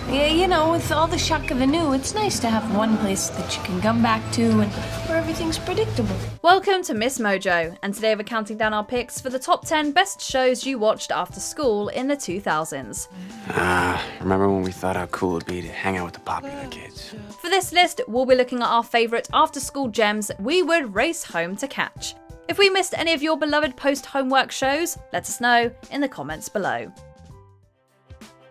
Yeah, you know, with all the shock of the new, it's nice to have one place that you can come back to and where everything's predictable. Welcome to MsMojo, and today we're counting down our picks for the top 10 best shows you watched after school in the 2000s. Remember when we thought how cool it'd be to hang out with the popular kids? For this list, we'll be looking at our favourite after-school gems we would race home to catch. If we missed any of your beloved post-homework shows, let us know in the comments below.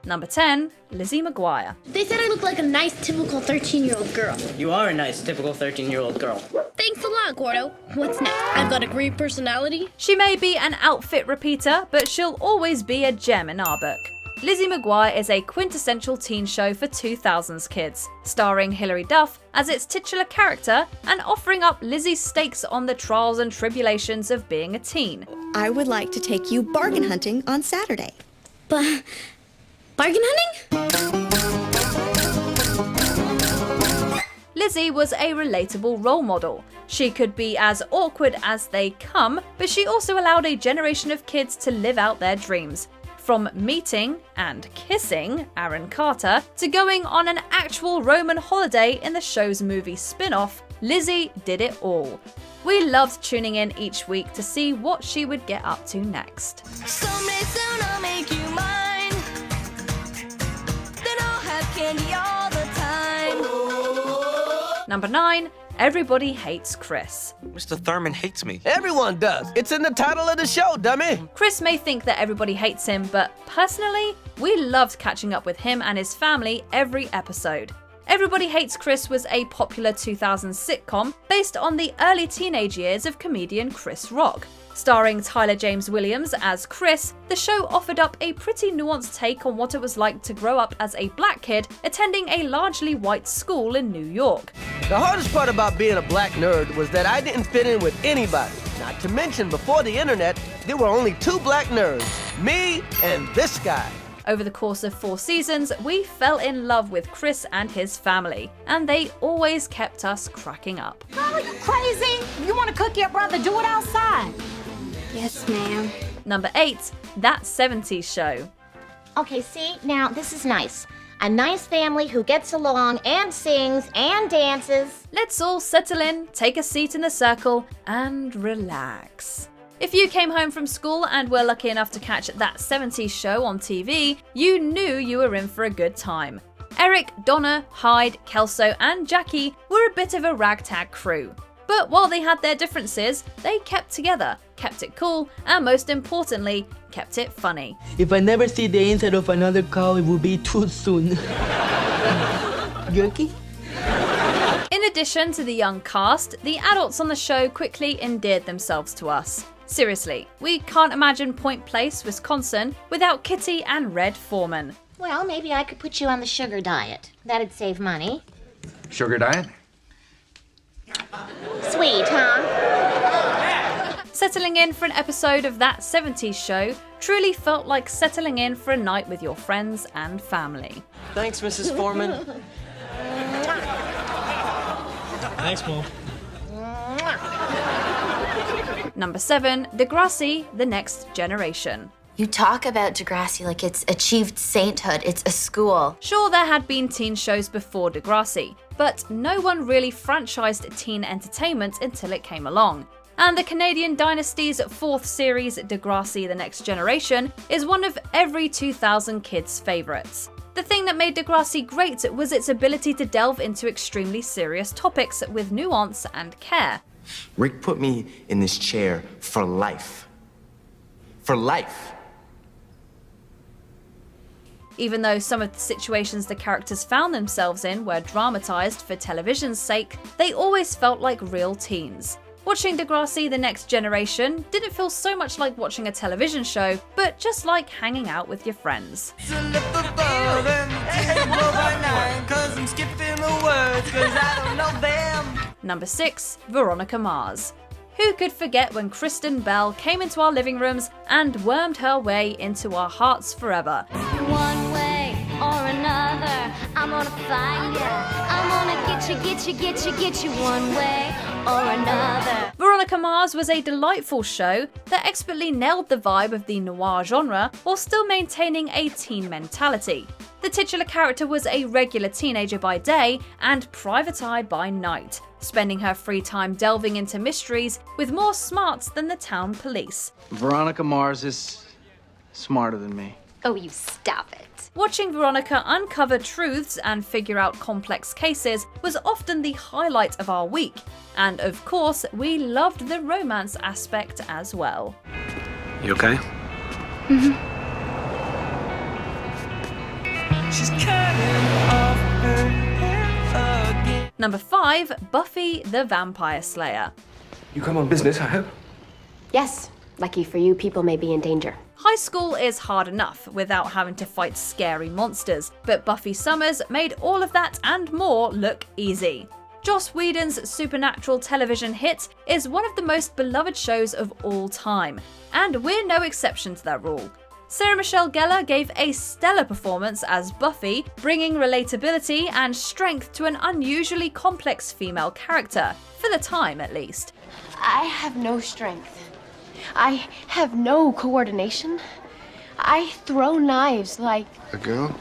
Number 10, Lizzie McGuire. They said I look like a nice, typical 13-year-old girl. You are a nice, typical 13-year-old girl. Thanks a lot, Gordo. What's next? I've got a great personality. She may be an outfit repeater, but she'll always be a gem in our book. Lizzie McGuire is a quintessential teen show for 2000s kids, starring Hilary Duff as its titular character and offering up Lizzie's stakes on the trials and tribulations of being a teen. I would like to take you bargain hunting on Saturday. But bargain hunting? Lizzie was a relatable role model. She could be as awkward as they come, but she also allowed a generation of kids to live out their dreams. From meeting and kissing Aaron Carter to going on an actual Roman holiday in the show's movie spin-off, Lizzie did it all. We loved tuning in each week to see what she would get up to next. Someday soon I'll make you mine. Then I'll have candy all the time. Number 9, Everybody Hates Chris. Mr. Thurman hates me. Everyone does. It's in the title of the show, dummy. Chris may think that everybody hates him, but personally, we loved catching up with him and his family every episode. Everybody Hates Chris was a popular 2000s sitcom based on the early teenage years of comedian Chris Rock. Starring Tyler James Williams as Chris, the show offered up a pretty nuanced take on what it was like to grow up as a black kid attending a largely white school in New York. The hardest part about being a black nerd was that I didn't fit in with anybody. Not to mention, before the internet, there were only 2 black nerds, me and this guy. Over the course of 4 seasons, we fell in love with Chris and his family, and they always kept us cracking up. Oh, you crazy? If you want to cook your brother, do it outside. Yes, ma'am. Number 8, That 70s Show. Okay, see, now this is nice. A nice family who gets along and sings and dances. Let's all settle in, take a seat in a circle, and relax. If you came home from school and were lucky enough to catch That 70s Show on TV, you knew you were in for a good time. Eric, Donna, Hyde, Kelso, and Jackie were a bit of a ragtag crew. But while they had their differences, they kept together, kept it cool, and most importantly, kept it funny. If I never see the inside of another cow, it will be too soon. Jerky? In addition to the young cast, the adults on the show quickly endeared themselves to us. Seriously, we can't imagine Point Place, Wisconsin, without Kitty and Red Foreman. Well, maybe I could put you on the sugar diet. That'd save money. Sugar diet? Sweet, huh? Settling in for an episode of That 70s Show truly felt like settling in for a night with your friends and family. Thanks, Mrs. Foreman. Thanks, Mom. Number 7, Degrassi, The Next Generation. You talk about Degrassi like it's achieved sainthood, it's a school. Sure, there had been teen shows before Degrassi, but no one really franchised teen entertainment until it came along. And the Canadian Dynasty's 4th series, Degrassi The Next Generation, is one of every 2000 kids' favourites. The thing that made Degrassi great was its ability to delve into extremely serious topics with nuance and care. Rick put me in this chair for life. For life. Even though some of the situations the characters found themselves in were dramatised for television's sake, they always felt like real teens. Watching Degrassi The Next Generation didn't feel so much like watching a television show, but just like hanging out with your friends. Number 6, Veronica Mars. Who could forget when Kristen Bell came into our living rooms and wormed her way into our hearts forever? One way or another, I'm gonna find ya. I'm gonna get you one way or another. Veronica Mars was a delightful show that expertly nailed the vibe of the noir genre while still maintaining a teen mentality. The titular character was a regular teenager by day and private eye by night, spending her free time delving into mysteries with more smarts than the town police. Veronica Mars is smarter than me. Oh, you stop it. Watching Veronica uncover truths and figure out complex cases was often the highlight of our week. And of course, we loved the romance aspect as well. You okay? She's cutting off her hair again. Number 5, Buffy the Vampire Slayer. You come on business, I hope? Yes. Lucky for you, people may be in danger. High school is hard enough without having to fight scary monsters, but Buffy Summers made all of that and more look easy. Joss Whedon's supernatural television hit is one of the most beloved shows of all time, and we're no exception to that rule. Sarah Michelle Gellar gave a stellar performance as Buffy, bringing relatability and strength to an unusually complex female character, for the time at least. I have no strength. I have no coordination. I throw knives like A girl?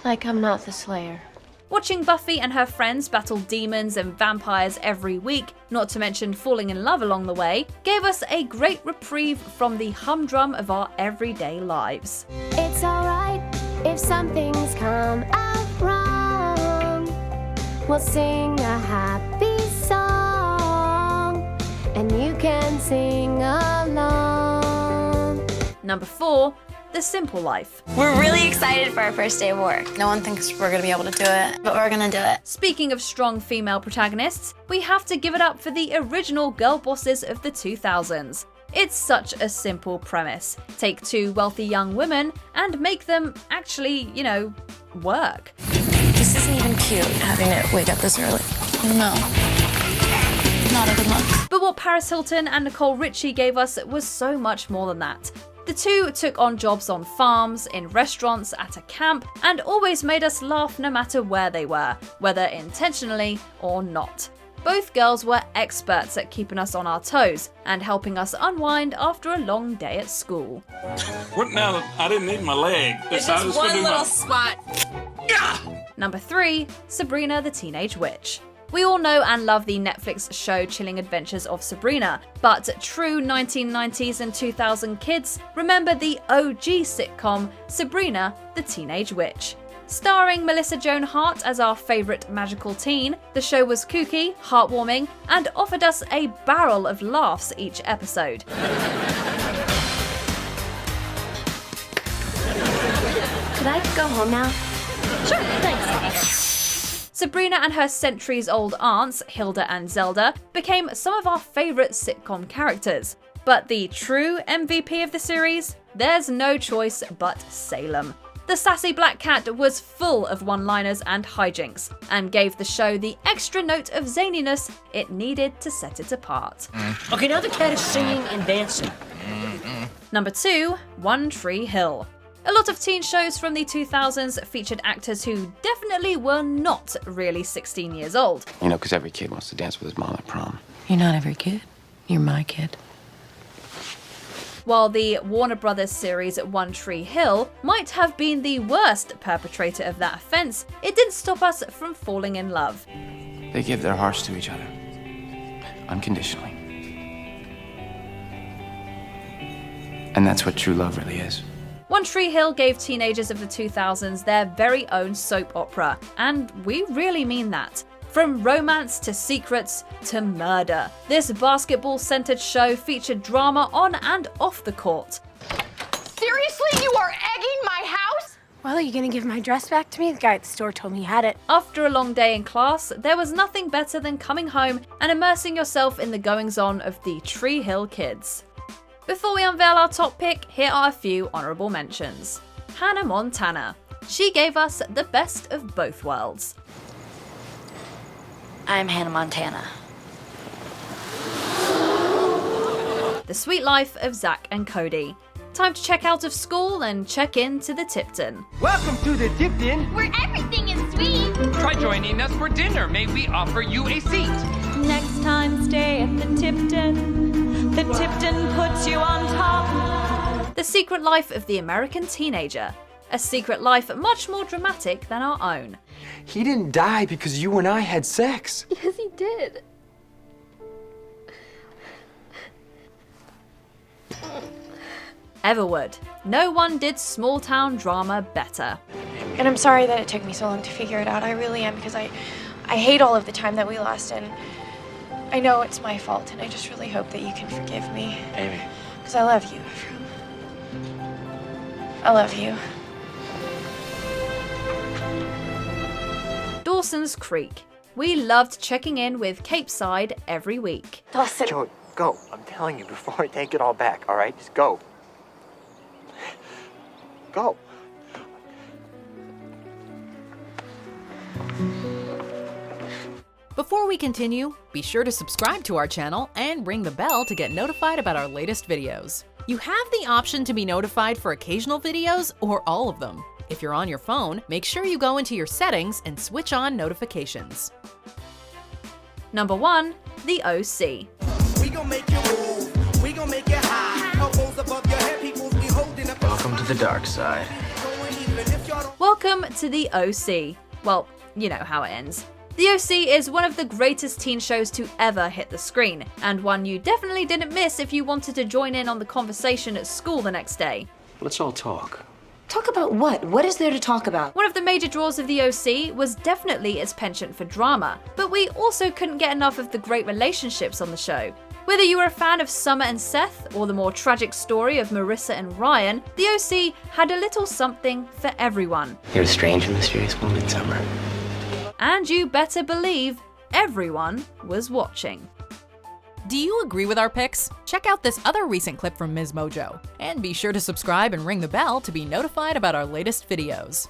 I'm not the Slayer. Watching Buffy and her friends battle demons and vampires every week, not to mention falling in love along the way, gave us a great reprieve from the humdrum of our everyday lives. It's alright if some things come out wrong. We'll sing a happy song, and you can sing along. Number 4, The Simple Life. We're really excited for our first day of work. No one thinks we're gonna be able to do it, but we're gonna do it. Speaking of strong female protagonists, we have to give it up for the original girl bosses of the 2000s. It's such a simple premise. Take 2 wealthy young women and make them actually, work. This isn't even cute, having to wake up this early. No. Not a good look. But what Paris Hilton and Nicole Richie gave us was so much more than that. The two took on jobs on farms, in restaurants, at a camp, and always made us laugh no matter where they were, whether intentionally or not. Both girls were experts at keeping us on our toes and helping us unwind after a long day at school. What now? I didn't need my leg. It's just one little spot. Number 3, Sabrina the Teenage Witch. We all know and love the Netflix show Chilling Adventures of Sabrina, but true 1990s and 2000 kids remember the OG sitcom Sabrina the Teenage Witch. Starring Melissa Joan Hart as our favourite magical teen, the show was kooky, heartwarming, and offered us a barrel of laughs each episode. Could I go home now? Sure, thanks. Sabrina and her centuries-old aunts, Hilda and Zelda, became some of our favourite sitcom characters. But the true MVP of the series? There's no choice but Salem. The sassy black cat was full of one-liners and hijinks, and gave the show the extra note of zaniness it needed to set it apart. Okay, now the cat is singing and dancing. Number 2, One Tree Hill. A lot of teen shows from the 2000s featured actors who definitely were not really 16 years old. You know, because every kid wants to dance with his mom at prom. You're not every kid. You're my kid. While the Warner Brothers series One Tree Hill might have been the worst perpetrator of that offense, it didn't stop us from falling in love. They give their hearts to each other. Unconditionally. And that's what true love really is. One Tree Hill gave teenagers of the 2000s their very own soap opera, and we really mean that. From romance to secrets to murder, this basketball-centered show featured drama on and off the court. Seriously, you are egging my house? Well, are you gonna give my dress back to me? The guy at the store told me he had it. After a long day in class, there was nothing better than coming home and immersing yourself in the goings-on of the Tree Hill kids. Before we unveil our top pick, here are a few honourable mentions. Hannah Montana. She gave us the best of both worlds. I'm Hannah Montana. The Sweet Life of Zack and Cody. Time to check out of school and check into the Tipton. Welcome to the Tipton. Where everything is sweet. Try joining us for dinner. May we offer you a seat? Next time, stay at the Tipton. The Tipton puts you on top. The Secret Life of the American Teenager. A secret life much more dramatic than our own. He didn't die because you and I had sex. Yes, he did. Everwood. No one did small town drama better. And I'm sorry that it took me so long to figure it out. I really am, because I hate all of the time that we lost, and I know it's my fault, and I just really hope that you can forgive me. Amy. Because I love you. I love you. Dawson's Creek. We loved checking in with Capeside every week. Dawson. Joey, go. I'm telling you before I take it all back, all right? Just go. Go. Before we continue, be sure to subscribe to our channel and ring the bell to get notified about our latest videos. You have the option to be notified for occasional videos or all of them. If you're on your phone, make sure you go into your settings and switch on notifications. Number 1. The OC. We gon' make you move. We gon' make it high. Elbows above your head, people's be holding up. Welcome to the dark side. Welcome to the OC. Well, you know how it ends. The OC is one of the greatest teen shows to ever hit the screen, and one you definitely didn't miss if you wanted to join in on the conversation at school the next day. Let's all talk. Talk about what? What is there to talk about? One of the major draws of the OC was definitely its penchant for drama, but we also couldn't get enough of the great relationships on the show. Whether you were a fan of Summer and Seth, or the more tragic story of Marissa and Ryan, the OC had a little something for everyone. You're a strange and mysterious woman, Summer. And you better believe everyone was watching. Do you agree with our picks? Check out this other recent clip from MsMojo. And be sure to subscribe and ring the bell to be notified about our latest videos.